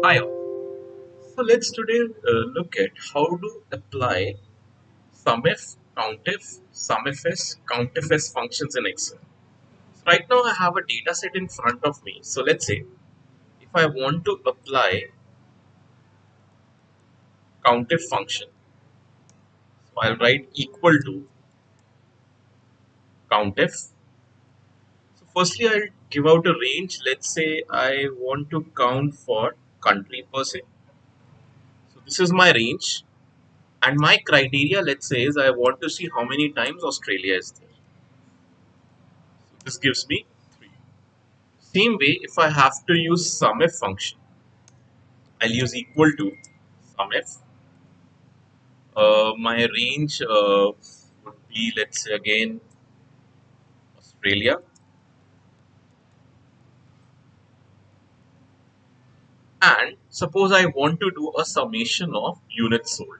Hi all. So let's today look at how to apply Sumif, Countif, Sumifs, Countifs functions in Excel. So right now I have a data set in front of me. So let's say if I want to apply Countif function, so I'll write equal to Countif. So firstly I'll give out a range. Let's say I want to count for country per se. So this is my range. And my criteria, let's say, is I want to see how many times Australia is there. So this gives me 3. Same way, if I have to use sumif function, I'll use equal to sumif. My range would be, let's say, again, Australia. And suppose I want to do a summation of units sold.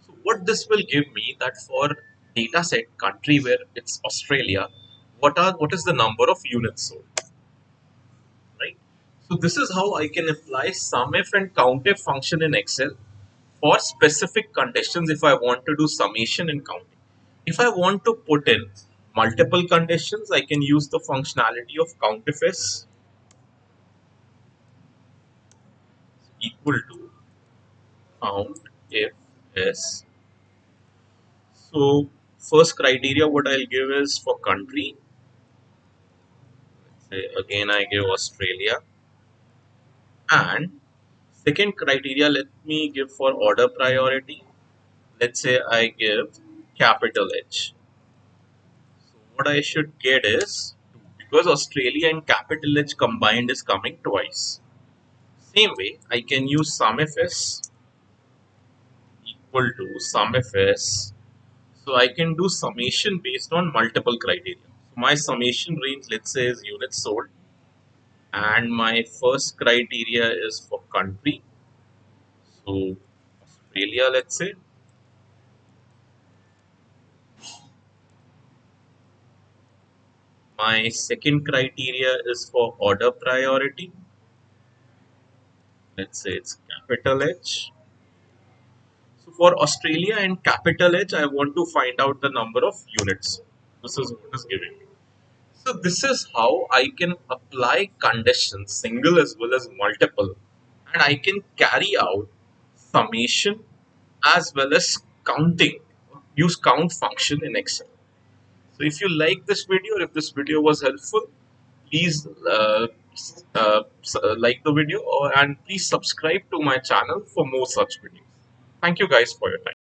So what this will give me that for data set country where it's Australia, what is the number of units sold? Right? So this is how I can apply SUMIF and COUNTIF function in Excel for specific conditions if I want to do summation and counting. If I want to put in multiple conditions, I can use the functionality of COUNTIFs equal to COUNTIFs. So first criteria what I'll give is for country. Say again I give Australia, and second criteria let me give for order priority. Let's say I give capital H. So what I should get is, because Australia and capital H combined is coming twice. Same way, I can use SUMIFs equal to SUMIFs. So I can do summation based on multiple criteria. So my summation range, let's say, is units sold, and my first criteria is for country. So Australia, let's say. My second criteria is for order priority. Let's say it's capital H. So for Australia and capital H, I want to find out the number of units. This is what is given me. So this is how I can apply conditions, single as well as multiple, and I can carry out summation as well as counting. Use count function in Excel. So if you like this video, or if this video was helpful, please like the video and please subscribe to my channel for more such videos. Thank you guys for your time.